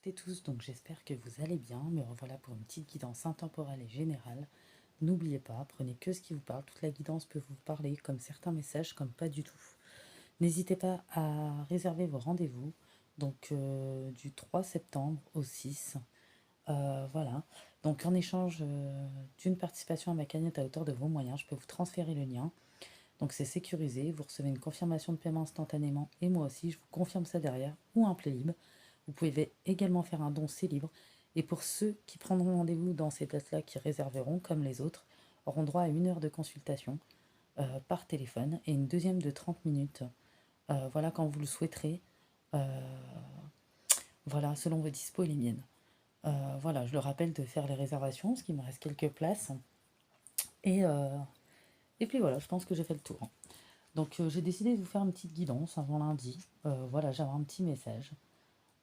toutes et tous, donc j'espère que vous allez bien. Me revoilà pour une petite guidance intemporelle et générale. N'oubliez pas, prenez que ce qui vous parle. Toute la guidance peut vous parler, comme certains messages, comme pas du tout. N'hésitez pas à réserver vos rendez-vous, donc du 3 septembre au 6. Voilà. Donc en échange d'une participation à ma cagnotte à hauteur de vos moyens, je peux vous transférer le lien. Donc c'est sécurisé, vous recevez une confirmation de paiement instantanément et moi aussi, je vous confirme ça derrière ou un play libre. Vous pouvez également faire un don, c'est libre. Et pour ceux qui prendront rendez-vous dans ces dates-là, qui réserveront comme les autres, auront droit à 1 heure de consultation par téléphone et une deuxième de 30 minutes. Voilà quand vous le souhaiterez. Voilà, selon vos dispos et les miennes. Voilà, je le rappelle de faire les réservations, parce qu'il me reste quelques places. Et, euh, et puis voilà, je pense que j'ai fait le tour. Donc j'ai décidé de vous faire une petite guidance avant lundi. Voilà, j'avais un petit message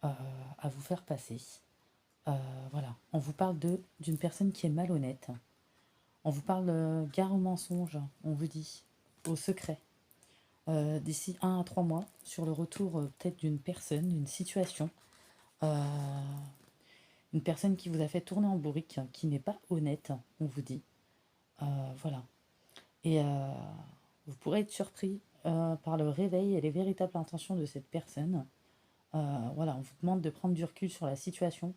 euh, à vous faire passer. Euh, voilà, on vous parle d'une personne qui est malhonnête. On vous parle gare au mensonge, on vous dit, au secret. D'ici 1 à 3 mois, sur le retour peut-être d'une personne, d'une situation, euh, une personne qui vous a fait tourner en bourrique, qui n'est pas honnête, on vous dit. Voilà. Et vous pourrez être surpris par le réveil et les véritables intentions de cette personne. Voilà, on vous demande de prendre du recul sur la situation,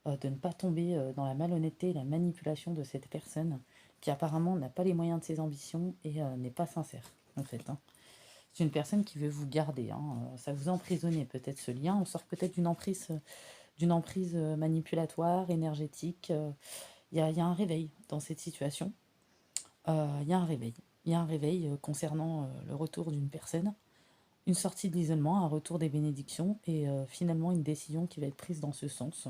de ne pas tomber dans la malhonnêteté et la manipulation de cette personne qui apparemment n'a pas les moyens de ses ambitions et n'est pas sincère, en fait. Hein. C'est une personne qui veut vous garder. Hein. Ça vous emprisonner peut-être ce lien. On sort peut-être d'une emprise manipulatoire, énergétique. Il y a un réveil dans cette situation. Il y a un réveil. Il y a un réveil concernant le retour d'une personne, une sortie de l'isolement, un retour des bénédictions et finalement une décision qui va être prise dans ce sens.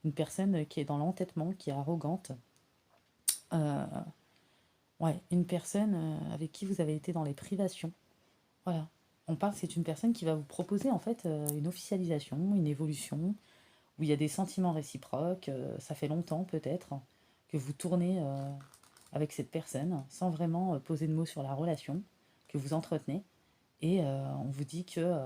Une personne qui est dans l'entêtement, qui est arrogante. Euh, ouais, une personne avec qui vous avez été dans les privations. Voilà. On parle, c'est une personne qui va vous proposer en fait une officialisation, une évolution, où il y a des sentiments réciproques. Ça fait longtemps peut-être que vous tournez avec cette personne sans vraiment poser de mots sur la relation que vous entretenez. Et on vous dit que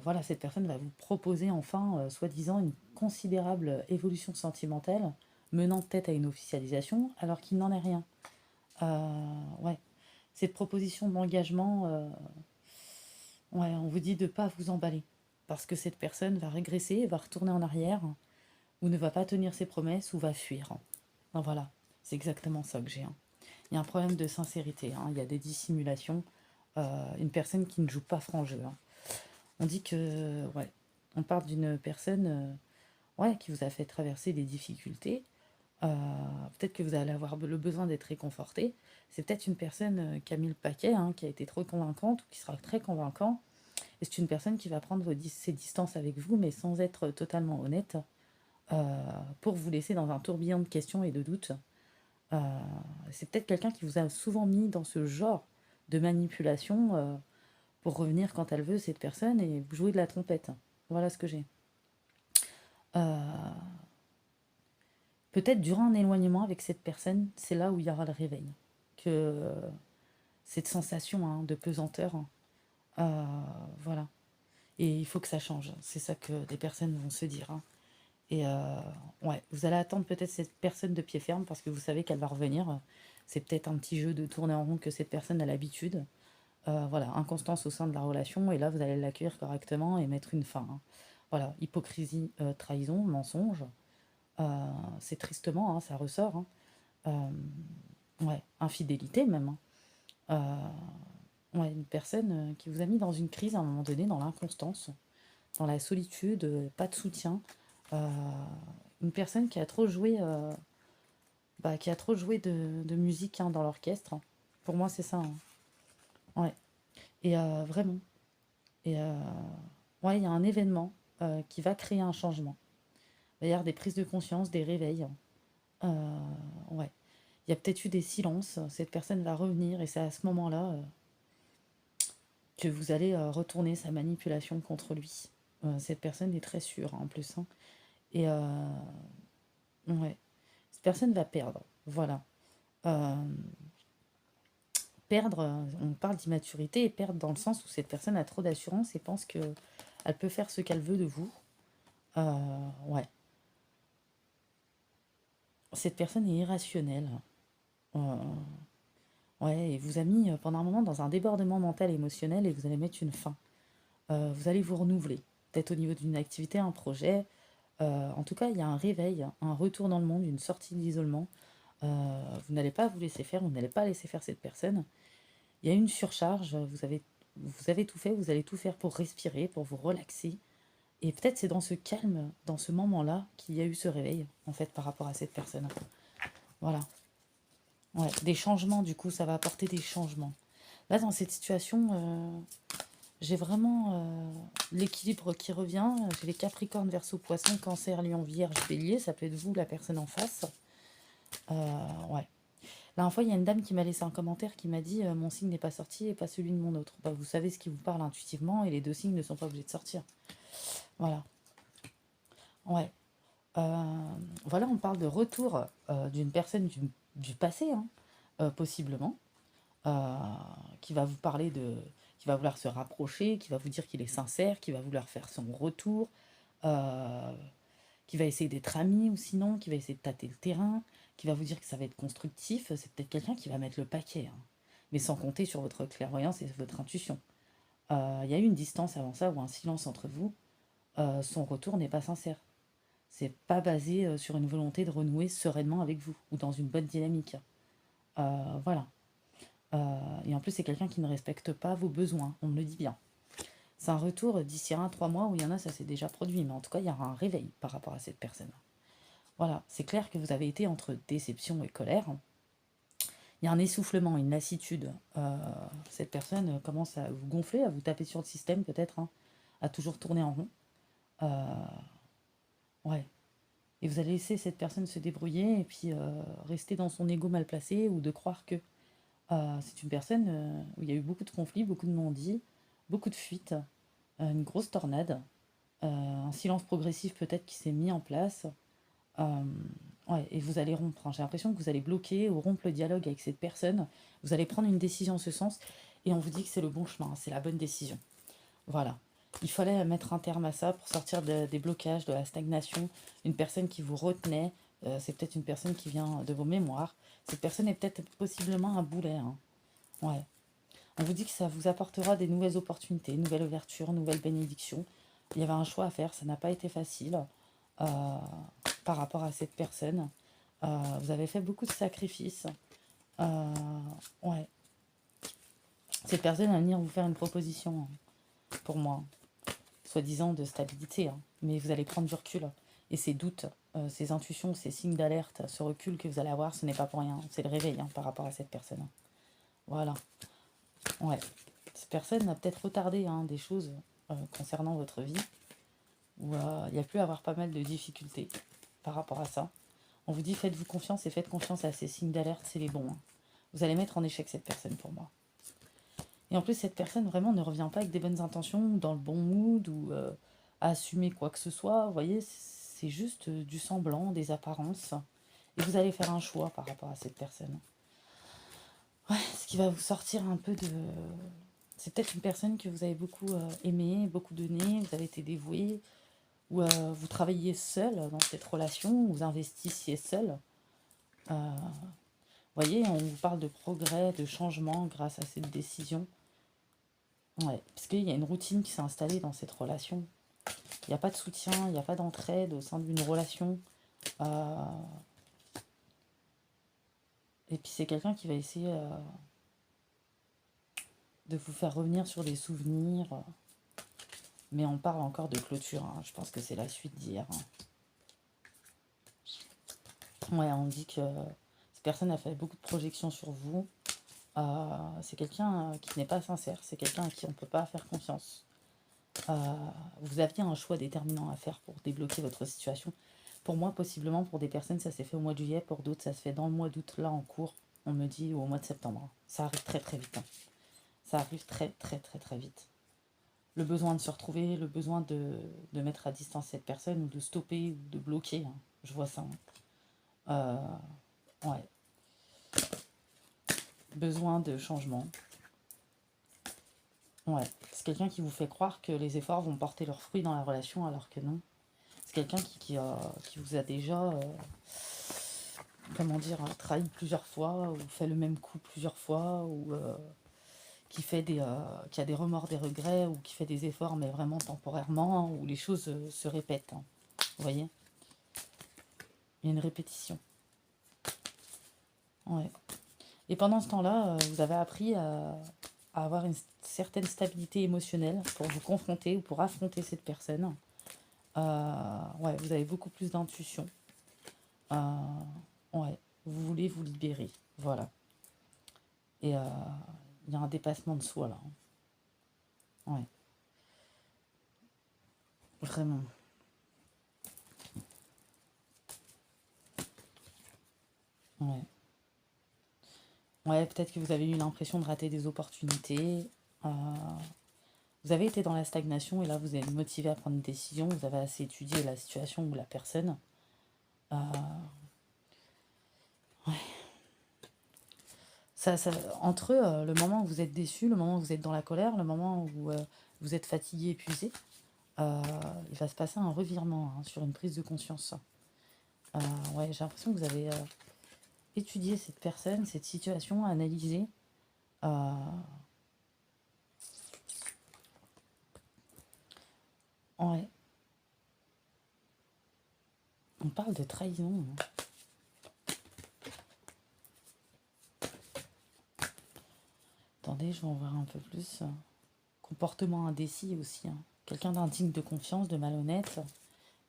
voilà, cette personne va vous proposer enfin, soi-disant, une considérable évolution sentimentale, menant peut-être à une officialisation, alors qu'il n'en est rien. Ouais, cette proposition d'engagement, ouais, on vous dit de ne pas vous emballer, parce que cette personne va régresser, va retourner en arrière, ou ne va pas tenir ses promesses, ou va fuir. Ben voilà, c'est exactement ça que j'ai. Hein. Il y a un problème de sincérité, hein. Il y a des dissimulations, une personne qui ne joue pas franc jeu. Hein. On dit que, ouais, on parle d'une personne ouais, qui vous a fait traverser des difficultés. Euh, Peut-être que vous allez avoir le besoin d'être réconforté. C'est peut-être une personne qui a mis le paquet, hein, qui a été trop convaincante ou qui sera très convaincant. Et c'est une personne qui va prendre ses distances avec vous, mais sans être totalement honnête, pour vous laisser dans un tourbillon de questions et de doutes. Euh, c'est peut-être quelqu'un qui vous a souvent mis dans ce genre de manipulation pour revenir quand elle veut, cette personne, et jouer de la trompette. Voilà ce que j'ai. Euh, Peut-être durant un éloignement avec cette personne, c'est là où il y aura le réveil. Que cette sensation hein, de pesanteur, voilà. Et il faut que ça change. C'est ça que les personnes vont se dire. Hein. Et ouais, vous allez attendre peut-être cette personne de pied ferme parce que vous savez qu'elle va revenir. C'est peut-être un petit jeu de tourner en rond que cette personne a l'habitude. Voilà, inconstance au sein de la relation. Et là, vous allez l'accueillir correctement et mettre une fin. Hein. Voilà, hypocrisie, trahison, mensonge. C'est tristement, hein, ça ressort. Hein. Ouais, infidélité même. Hein. Ouais, une personne qui vous a mis dans une crise à un moment donné, dans l'inconstance, dans la solitude, pas de soutien. Euh, une personne qui a trop joué, qui a trop joué de musique hein, dans l'orchestre. Pour moi, c'est ça. Hein. Ouais. Et vraiment. Et ouais, il y a un événement qui va créer un changement. Il va y avoir des prises de conscience, des réveils. Ouais. Il y a peut-être eu des silences. Cette personne va revenir et c'est à ce moment-là que vous allez retourner sa manipulation contre lui. Cette personne est très sûre hein, en plus. Hein. Et ouais, cette personne va perdre. Voilà. Euh, Perdre, on parle d'immaturité et perdre dans le sens où cette personne a trop d'assurance et pense que elle peut faire ce qu'elle veut de vous. Ouais. Cette personne est irrationnelle. Euh, ouais, et vous a mis pendant un moment dans un débordement mental et émotionnel et vous allez mettre une fin. Vous allez vous renouveler. Peut-être au niveau d'une activité, un projet. En tout cas, il y a un réveil, un retour dans le monde, une sortie de l'isolement. Vous n'allez pas vous laisser faire, vous n'allez pas laisser faire cette personne. Il y a une surcharge, vous avez tout fait, vous allez tout faire pour respirer, pour vous relaxer. Et peut-être c'est dans ce calme, dans ce moment-là, qu'il y a eu ce réveil, en fait, par rapport à cette personne. Voilà. Ouais, des changements, du coup, ça va apporter des changements. Là, dans cette situation, j'ai vraiment l'équilibre qui revient. J'ai les Capricornes, Verseau, Poisson, Cancer, Lion, Vierge, Bélier. Ça peut être vous, la personne en face. Ouais. La dernière fois, il y a une dame qui m'a laissé un commentaire qui m'a dit mon signe n'est pas sorti et pas celui de mon autre. Bah, vous savez ce qui vous parle intuitivement et les deux signes ne sont pas obligés de sortir. Voilà. Ouais. Voilà, on parle de retour d'une personne du passé, hein, possiblement, euh, qui va vous parler de, qui va vouloir se rapprocher, qui va vous dire qu'il est sincère, qui va vouloir faire son retour, euh, qui va essayer d'être ami ou sinon, qui va essayer de tâter le terrain, qui va vous dire que ça va être constructif. C'est peut-être quelqu'un qui va mettre le paquet, hein, mais sans compter sur votre clairvoyance et votre intuition. Il y a eu une distance avant ça ou un silence entre vous. Son retour n'est pas sincère. C'est pas basé sur une volonté de renouer sereinement avec vous ou dans une bonne dynamique. Voilà. Et en plus, c'est quelqu'un qui ne respecte pas vos besoins, on me le dit bien. C'est un retour d'ici 1 à 3 mois où il y en a, ça s'est déjà produit, mais en tout cas, il y aura un réveil par rapport à cette personne. Voilà, c'est clair que vous avez été entre déception et colère. Il y a un essoufflement, une lassitude. Cette personne commence à vous gonfler, à vous taper sur le système peut-être, hein, à toujours tourner en rond. Euh, ouais. Et vous allez laisser cette personne se débrouiller et puis rester dans son ego mal placé ou de croire que c'est une personne où il y a eu beaucoup de conflits, beaucoup de non-dits, beaucoup de fuites, une grosse tornade, un silence progressif peut-être qui s'est mis en place. Euh, ouais, et vous allez rompre, hein. J'ai l'impression que vous allez bloquer ou rompre le dialogue avec cette personne. Vous allez prendre une décision en ce sens et on vous dit que c'est le bon chemin, hein, c'est la bonne décision. Voilà. Il fallait mettre un terme à ça pour sortir des blocages, de la stagnation. Une personne qui vous retenait, c'est peut-être une personne qui vient de vos mémoires. Cette personne est peut-être possiblement un boulet, hein. Ouais. On vous dit que ça vous apportera des nouvelles opportunités, nouvelles ouvertures, nouvelles bénédictions. Il y avait un choix à faire, ça n'a pas été facile euh, par rapport à cette personne. Vous avez fait beaucoup de sacrifices. Euh, ouais. Cette personne va venir vous faire une proposition, hein, pour moi, soi-disant de stabilité, hein. Mais vous allez prendre du recul. Et ces doutes, ces intuitions, ces signes d'alerte, ce recul que vous allez avoir, ce n'est pas pour rien. C'est le réveil, hein, par rapport à cette personne. Voilà. Ouais. Cette personne a peut-être retardé, hein, des choses concernant votre vie, où il y a pu avoir pas mal de difficultés par rapport à ça. On vous dit faites-vous confiance et faites confiance à ces signes d'alerte, c'est les bons, hein. Vous allez mettre en échec cette personne pour moi. Et en plus, cette personne vraiment ne revient pas avec des bonnes intentions, ou dans le bon mood, ou à assumer quoi que ce soit. Vous voyez, c'est juste du semblant, des apparences. Et vous allez faire un choix par rapport à cette personne. Ouais, ce qui va vous sortir un peu de... C'est peut-être une personne que vous avez beaucoup aimé, beaucoup donné, vous avez été dévoué, ou vous travailliez seul dans cette relation, vous investissiez seul. Vous voyez, on vous parle de progrès, de changement grâce à cette décision. Ouais, parce qu'il y a une routine qui s'est installée dans cette relation. Il n'y a pas de soutien, il n'y a pas d'entraide au sein d'une relation. Euh, et puis c'est quelqu'un qui va essayer de vous faire revenir sur des souvenirs. Mais on parle encore de clôture, hein. Je pense que c'est la suite d'hier, hein. Ouais, on dit que cette personne a fait beaucoup de projections sur vous. C'est quelqu'un qui n'est pas sincère, c'est quelqu'un à qui on ne peut pas faire confiance. Vous aviez un choix déterminant à faire pour débloquer votre situation. Pour moi, possiblement, pour des personnes, ça s'est fait au mois de juillet, pour d'autres, ça se fait dans le mois d'août, là en cours, on me dit, ou au mois de septembre. Ça arrive très très vite, hein. Ça arrive très très très très vite. Le besoin de se retrouver, le besoin de mettre à distance cette personne, ou de stopper, ou de bloquer, hein. Je vois ça, hein. Ouais. Besoin de changement. Ouais. C'est quelqu'un qui vous fait croire que les efforts vont porter leurs fruits dans la relation, alors que non. C'est quelqu'un qui vous a déjà, comment dire, trahi plusieurs fois, ou fait le même coup plusieurs fois, ou qui a des remords, des regrets, ou qui fait des efforts, mais vraiment temporairement, où les choses se répètent, hein. Vous voyez? Il y a une répétition. Ouais. Et pendant ce temps-là, vous avez appris à avoir une certaine stabilité émotionnelle pour vous confronter ou pour affronter cette personne. Ouais, vous avez beaucoup plus d'intuition. Euh, ouais, vous voulez vous libérer. Voilà. Et il y a un dépassement de soi là, hein. Ouais, vraiment. Ouais. Ouais, peut-être que vous avez eu l'impression de rater des opportunités. Euh, vous avez été dans la stagnation et là vous êtes motivé à prendre une décision. Vous avez assez étudié la situation ou la personne. Euh, Entre le moment où vous êtes déçu, le moment où vous êtes dans la colère, le moment où vous êtes fatigué, épuisé, euh, il va se passer un revirement, hein, sur une prise de conscience. Euh, ouais, j'ai l'impression que vous avez étudié cette personne, cette situation, analysé. Euh, ouais, on parle de trahison, hein. Attendez, je vais en voir un peu plus. Comportement indécis aussi, hein. Quelqu'un d'indigne de confiance, de malhonnête,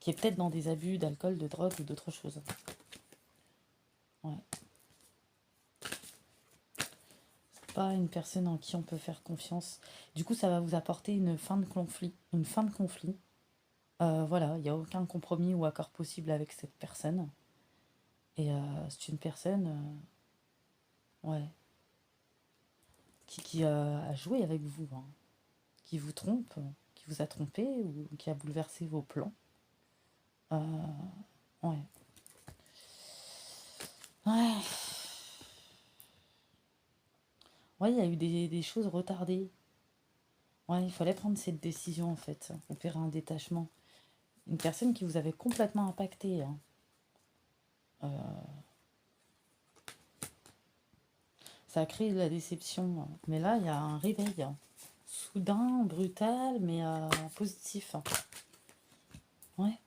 qui est peut-être dans des abus d'alcool, de drogue ou d'autres choses. Ouais. Pas une personne en qui on peut faire confiance. Du coup, ça va vous apporter une fin de conflit. Une fin de conflit. Voilà, il n'y a aucun compromis ou accord possible avec cette personne. Et c'est une personne, ouais, qui a joué avec vous, hein, qui vous trompe, qui vous a trompé ou qui a bouleversé vos plans. Ouais. Ouais. Ouais, il y a eu des choses retardées. Ouais, il fallait prendre cette décision en fait, opérer un détachement. Une personne qui vous avait complètement impacté, hein. Ça a créé de la déception, hein. Mais là, il y a un réveil, hein, soudain, brutal, mais positif, hein. Ouais,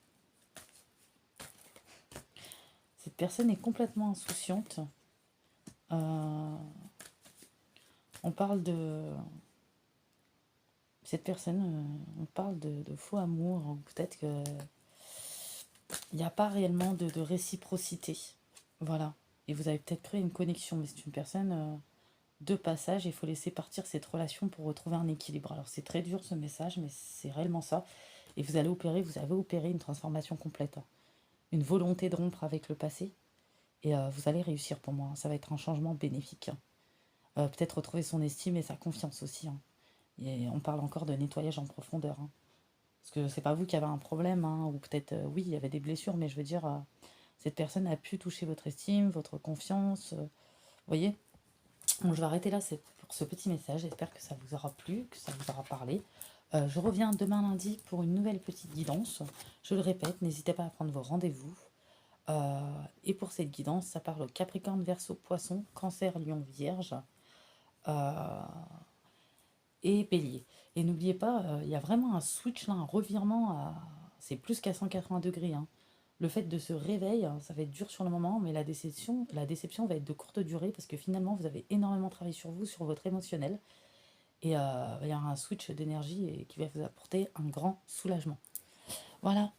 cette personne est complètement insouciante. Euh, on parle de... Cette personne, on parle de faux amour, ou peut-être que il n'y a pas réellement de réciprocité. Voilà. Et vous avez peut-être créé une connexion, mais c'est une personne de passage. Il faut laisser partir cette relation pour retrouver un équilibre. Alors c'est très dur ce message, mais c'est réellement ça. Et vous avez opéré une transformation complète, hein. Une volonté de rompre avec le passé. Et vous allez réussir pour moi, hein. Ça va être un changement bénéfique, hein. Peut-être retrouver son estime et sa confiance aussi, hein. Et on parle encore de nettoyage en profondeur, hein. Parce que c'est pas vous qui avez un problème, hein, ou peut-être, oui, il y avait des blessures, mais je veux dire, cette personne a pu toucher votre estime, votre confiance. Vous voyez? Donc, je vais arrêter là pour ce petit message. J'espère que ça vous aura plu, que ça vous aura parlé. Je reviens demain lundi pour une nouvelle petite guidance. Je le répète, n'hésitez pas à prendre vos rendez-vous. Et pour cette guidance, ça parle au Capricorne, Verseau, Poisson, Cancer, Lion, Vierge. Euh, et Bélier. Et n'oubliez pas, il y a vraiment un switch là, un revirement, c'est plus qu'à 180 degrés, hein. Le fait de ce réveil, hein, ça va être dur sur le moment, mais la déception va être de courte durée parce que finalement, vous avez énormément travaillé sur vous, sur votre émotionnel. Et il y a un switch d'énergie qui va vous apporter un grand soulagement. Voilà,